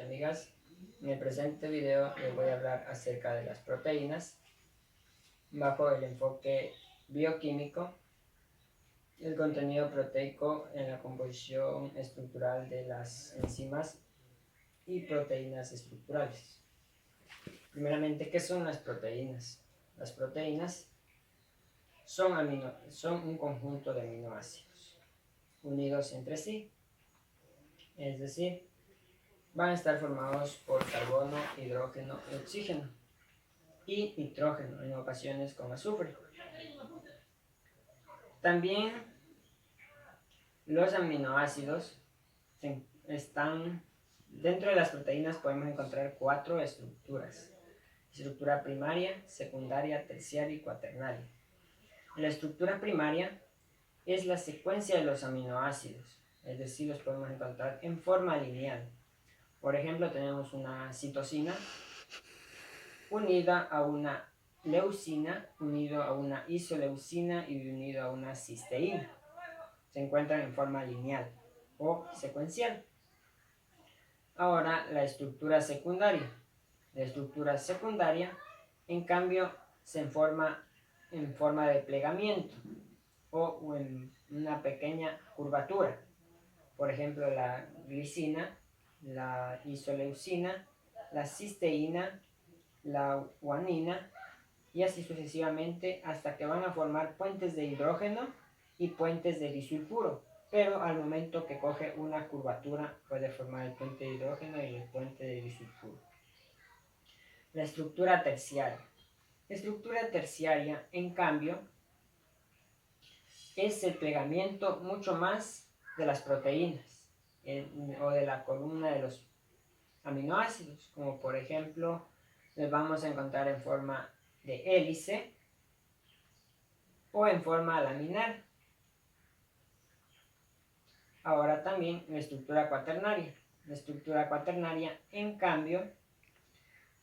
amigas. En el presente video les voy a hablar acerca de las proteínas bajo el enfoque bioquímico, el contenido proteico en la composición estructural de las enzimas y proteínas estructurales. Primeramente, ¿qué son las proteínas? Las proteínas son un conjunto de aminoácidos unidos entre sí, es decir, van a estar formados por carbono, hidrógeno y oxígeno, y nitrógeno en ocasiones con azufre. También los aminoácidos están dentro de las proteínas. Podemos encontrar 4 estructuras: estructura primaria, secundaria, terciaria y cuaternaria. La estructura primaria es la secuencia de los aminoácidos, es decir, los podemos encontrar en forma lineal. Por ejemplo, tenemos una citosina unida a una leucina, unido a una isoleucina y unido a una cisteína. Se encuentran en forma lineal o secuencial. Ahora, la estructura secundaria. La estructura secundaria, en cambio, se forma en forma de plegamiento o en una pequeña curvatura. Por ejemplo, la glicina, la isoleucina, la cisteína, la guanina, y así sucesivamente hasta que van a formar puentes de hidrógeno y puentes de disulfuro, pero al momento que coge una curvatura puede formar el puente de hidrógeno y el puente de disulfuro. La estructura terciaria. La estructura terciaria, en cambio, es el plegamiento mucho más de las proteínas o de la columna de los aminoácidos, como por ejemplo los vamos a encontrar en forma de hélice o en forma laminar. Ahora también la estructura cuaternaria. La estructura cuaternaria, en cambio,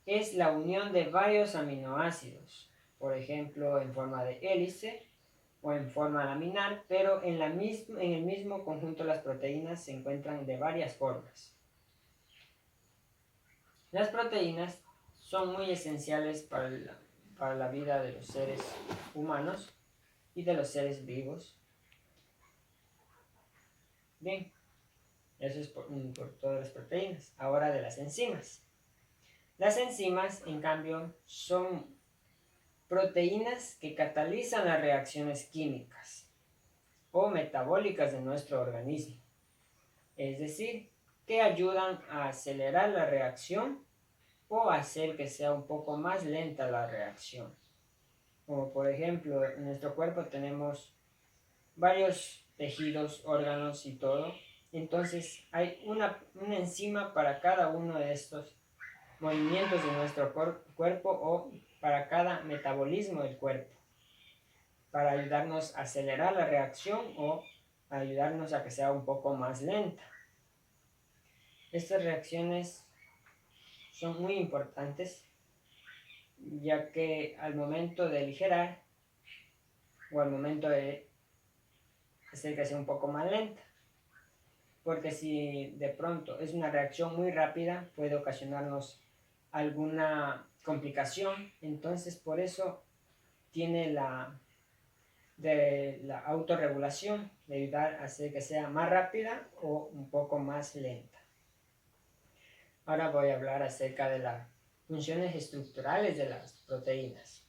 es la unión de varios aminoácidos, por ejemplo en forma de hélice o en forma laminar, pero en el mismo conjunto las proteínas se encuentran de varias formas. Las proteínas son muy esenciales para la vida de los seres humanos y de los seres vivos. Bien, eso es por todas las proteínas. Ahora de las enzimas. Las enzimas, en cambio, son proteínas que catalizan las reacciones químicas o metabólicas de nuestro organismo. Es decir, que ayudan a acelerar la reacción o hacer que sea un poco más lenta la reacción. Como por ejemplo, en nuestro cuerpo tenemos varios tejidos, órganos y todo. Entonces hay una enzima para cada uno de estos movimientos de nuestro cuerpo o para cada metabolismo del cuerpo, para ayudarnos a acelerar la reacción o ayudarnos a que sea un poco más lenta. Estas reacciones son muy importantes, ya que al momento de aligerar o al momento de hacer que sea un poco más lenta, porque si de pronto es una reacción muy rápida puede ocasionarnos alguna complicación. Entonces por eso tiene la autorregulación de ayudar a hacer que sea más rápida o un poco más lenta. Ahora voy a hablar acerca de las funciones estructurales de las proteínas.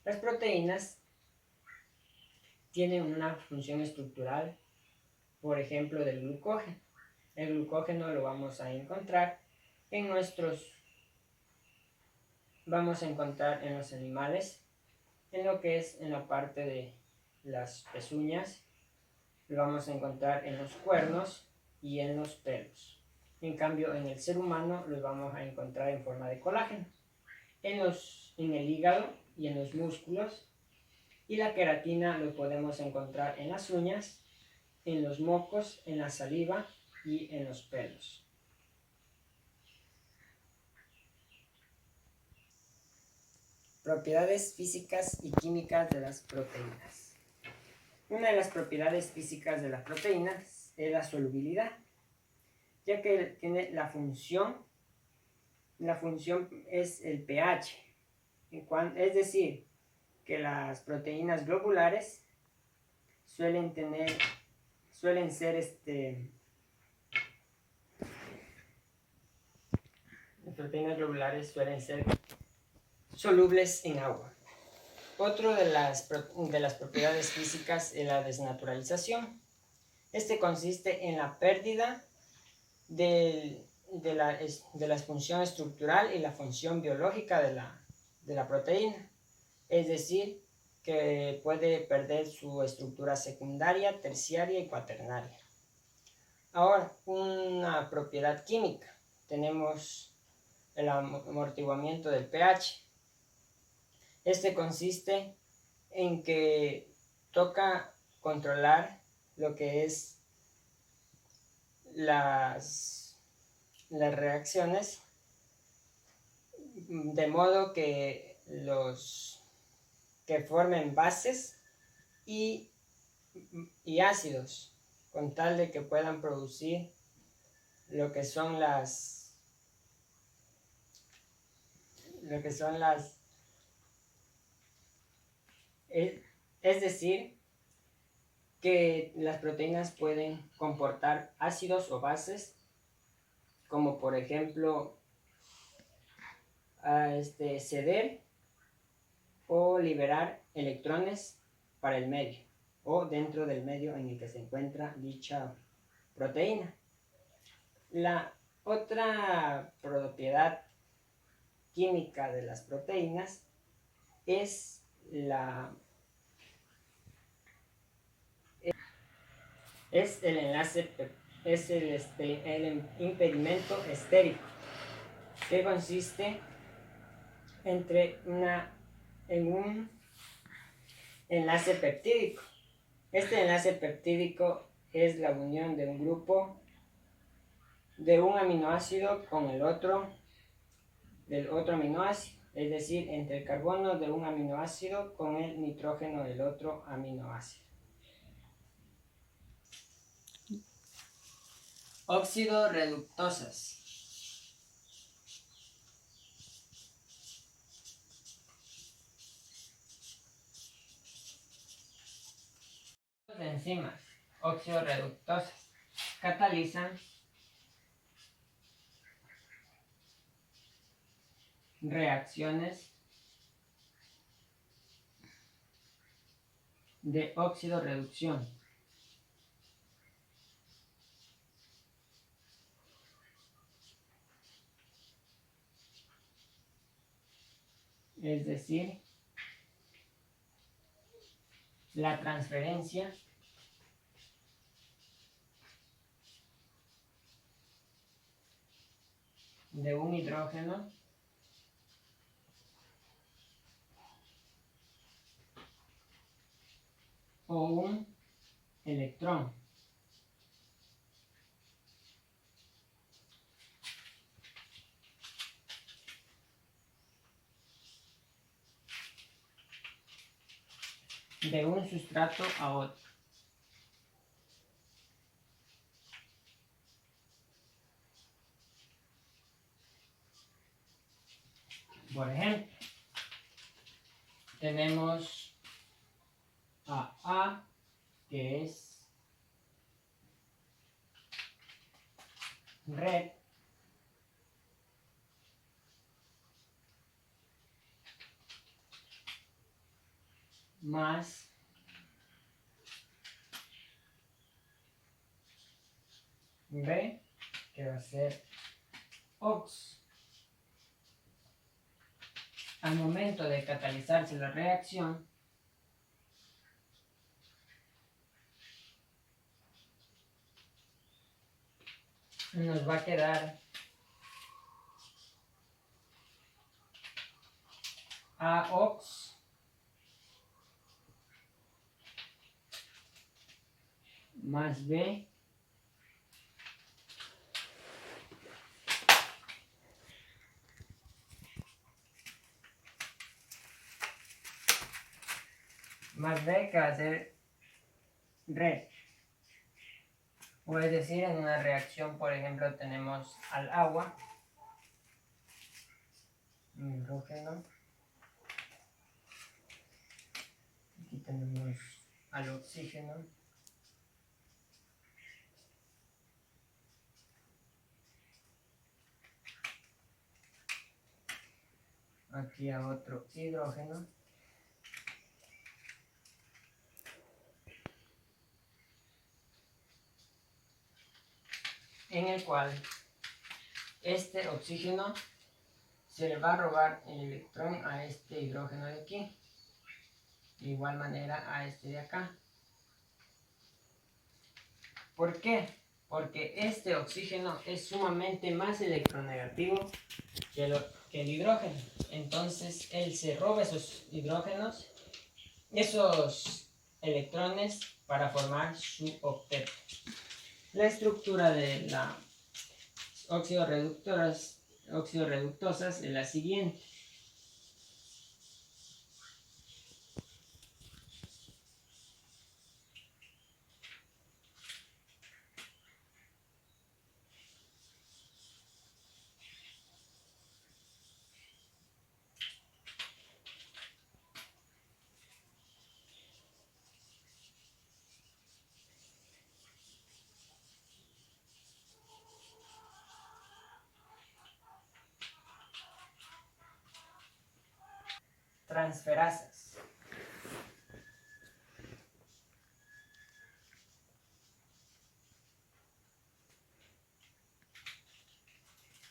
Las proteínas tienen una función estructural, por ejemplo, del glucógeno. El glucógeno lo vamos a encontrar en los animales, en lo que es en la parte de las pezuñas, lo vamos a encontrar en los cuernos y en los pelos. En cambio, en el ser humano los vamos a encontrar en forma de colágeno, en el hígado y en los músculos, y la queratina lo podemos encontrar en las uñas, en los mocos, en la saliva y en los pelos. Propiedades físicas y químicas de las proteínas. Una de las propiedades físicas de las proteínas es la solubilidad. ya que tiene la función es el pH, es decir, que las proteínas globulares suelen ser las proteínas globulares suelen ser solubles en agua. Otro de las propiedades físicas es la desnaturalización. Este consiste en la pérdida de la función estructural y la función biológica de la proteína. Es decir, que puede perder su estructura secundaria, terciaria y cuaternaria. Ahora, una propiedad química. Tenemos el amortiguamiento del pH. Este consiste en que toca controlar lo que es las reacciones, de modo que formen bases y ácidos, con tal de que puedan producir lo que son es decir, que las proteínas pueden comportar ácidos o bases, como por ejemplo ceder o liberar electrones para el medio o dentro del medio en el que se encuentra dicha proteína. La otra propiedad química de las proteínas es el enlace, el impedimento estérico, que consiste en un enlace peptídico. Este enlace peptídico es la unión de un grupo de un aminoácido con el otro aminoácido, es decir, entre el carbono de un aminoácido con el nitrógeno del otro aminoácido. Óxido reductosas. Las enzimas oxidorreductosas catalizan reacciones de oxidorreducción. Es decir, la transferencia de un hidrógeno o un electrón de un sustrato a otro. Por ejemplo, tenemos a A, que es red, más B, que va a ser OX. Al momento de catalizarse la reacción, nos va a quedar AOX más B que va a ser red. O es decir, en una reacción, por ejemplo, tenemos al agua, hidrógeno, aquí tenemos al oxígeno, aquí a otro hidrógeno, en el cual este oxígeno se le va a robar el electrón a este hidrógeno de aquí, de igual manera a este de acá. ¿Por qué? Porque este oxígeno es sumamente más electronegativo que el hidrógeno. Entonces él se roba esos hidrógenos, esos electrones, para formar su octeto. La estructura de las oxidorreductosas es la siguiente. Transferasas.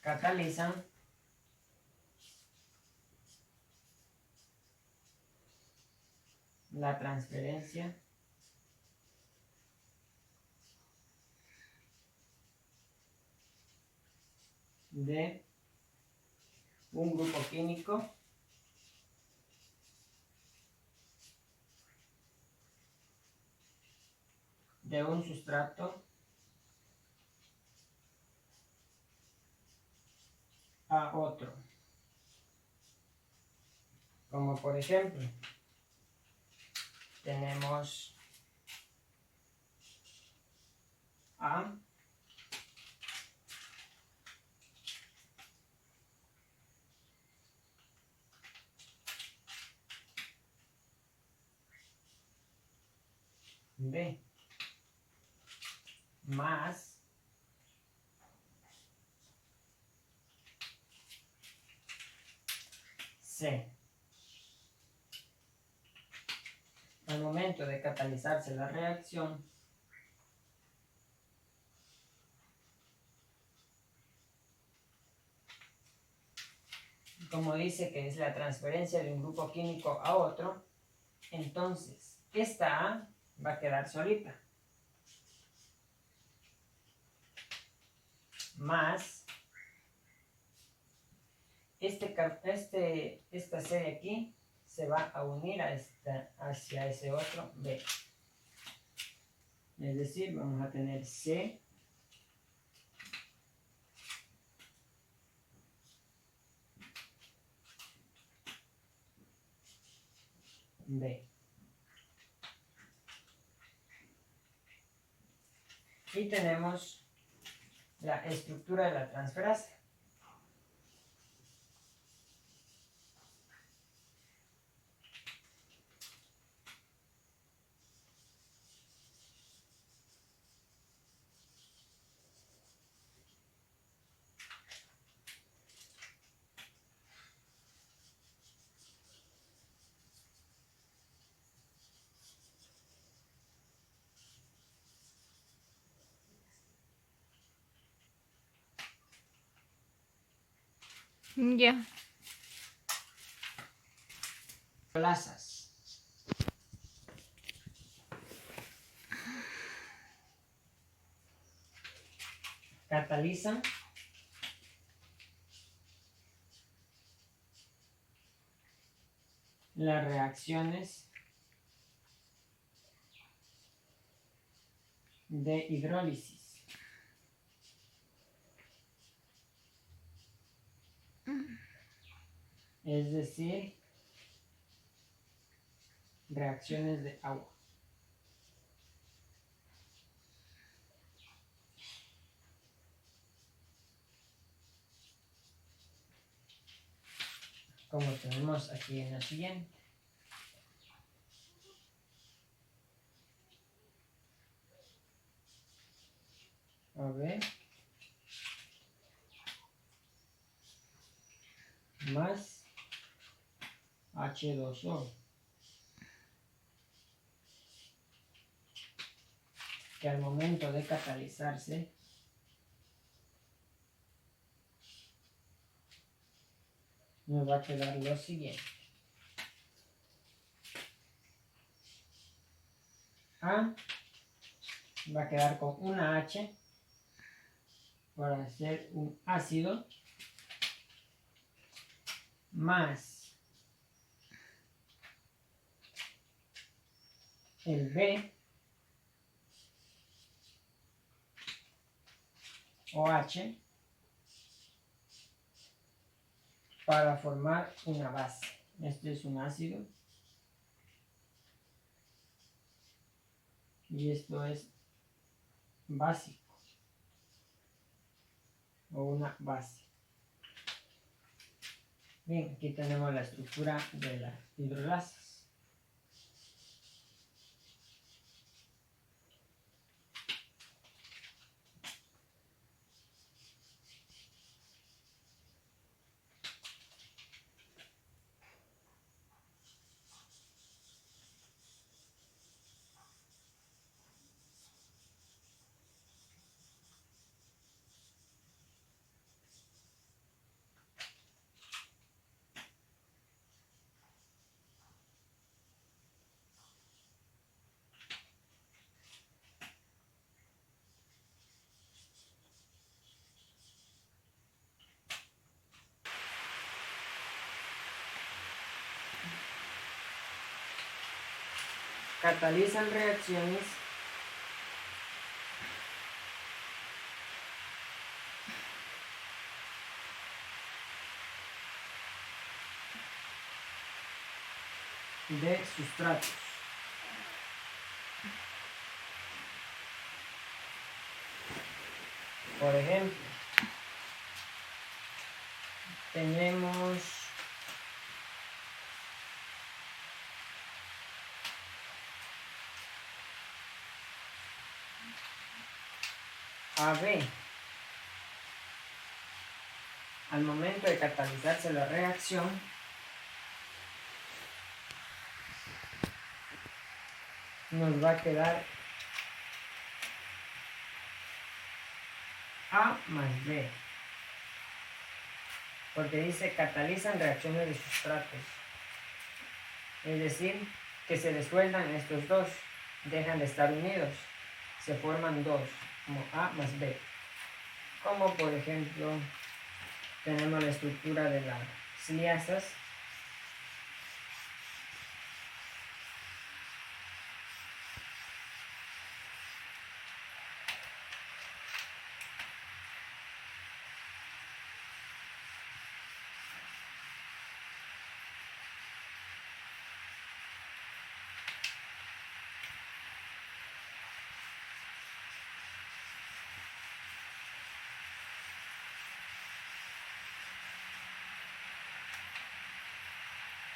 Catalizan la transferencia de un grupo químico de un sustrato a otro. Como por ejemplo, tenemos A B más C. Al momento de catalizarse la reacción, como dice que es la transferencia de un grupo químico a otro, entonces esta A va a quedar solita. Más esta C de aquí se va a unir hacia ese otro B. Es decir, vamos a tener C B. Y tenemos la estructura de la transferasa. Ya. Plazas. Catalizan las reacciones de hidrólisis. Es decir, reacciones de agua. como tenemos aquí en la siguiente. A ver. Más H2O. Que al momento de catalizarse nos va a quedar lo siguiente. A va a quedar con una H para hacer un ácido más el B o H para formar una base. Este es un ácido y esto es básico o una base. Bien, aquí tenemos la estructura de la hidrolasa. Catalizan reacciones de sustratos. Por ejemplo, tenemos AB. Al momento de catalizarse la reacción, nos va a quedar A más B. Porque dice catalizan reacciones de sustratos. Es decir, que se disuelvan estos dos, dejan de estar unidos, se forman dos, como A más B. Como por ejemplo, tenemos la estructura de las liasas.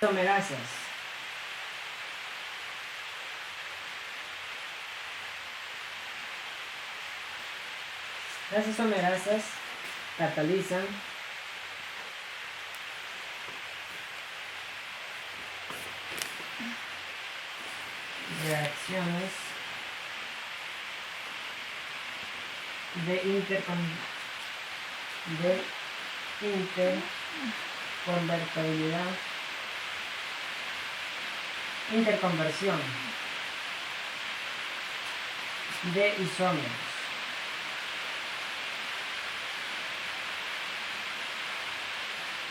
Isomerasas. Las isomerasas catalizan reacciones de interconversión de isómeros.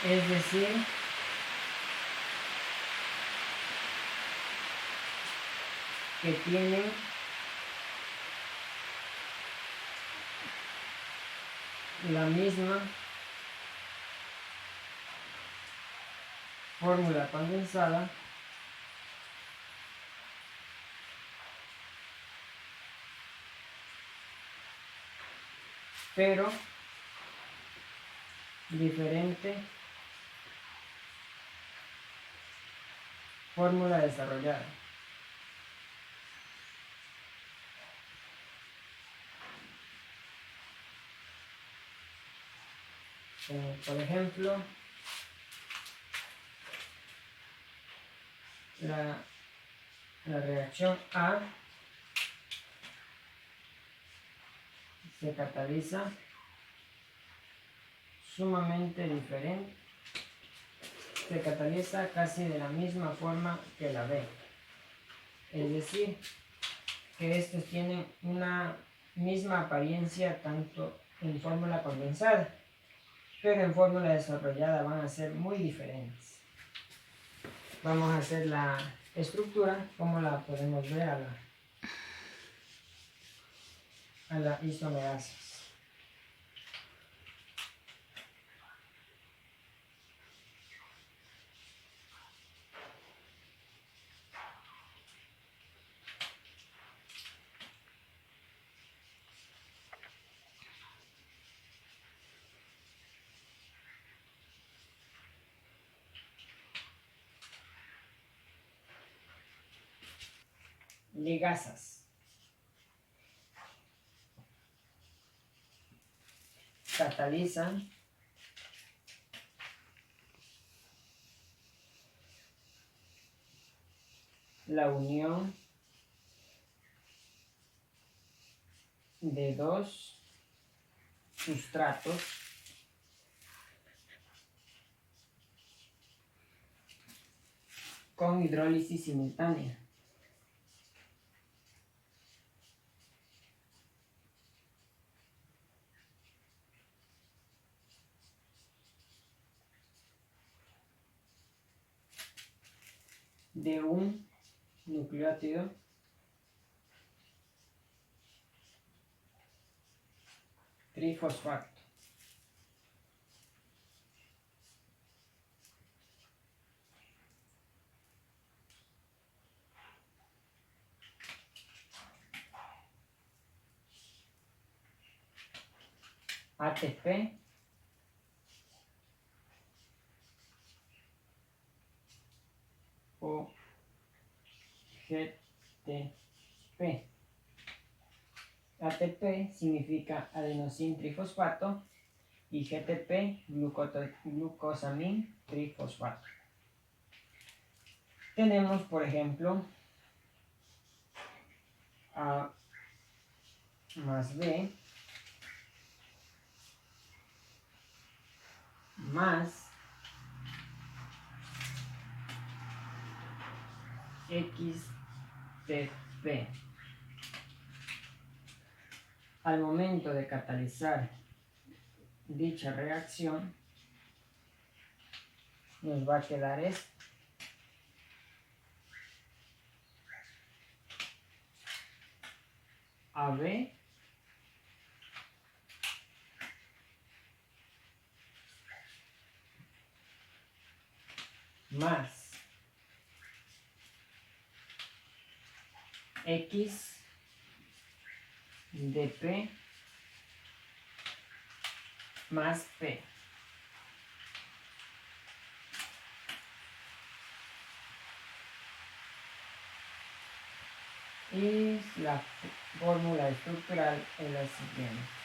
Es decir, que tienen la misma fórmula condensada, pero diferente Fórmula desarrollada. Por ejemplo, la reacción A se cataliza sumamente diferente, se cataliza casi de la misma forma que la B. Es decir, que estos tienen una misma apariencia tanto en fórmula condensada, pero en fórmula desarrollada van a ser muy diferentes. Vamos a hacer la estructura como la podemos ver a la isomerasa. Ligasas. Catalizan la unión de dos sustratos con hidrólisis simultánea. De un nucleótido trifosfato. ATP o GTP. ATP significa adenosín trifosfato y GTP glucosamín trifosfato. Tenemos, por ejemplo, A más B más XTP. Al momento de catalizar dicha reacción, nos va a quedar esto. AB más XDP más P. Y la fórmula estructural es la siguiente.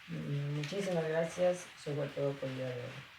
Muchísimas gracias. Eso fue todo por el día de hoy.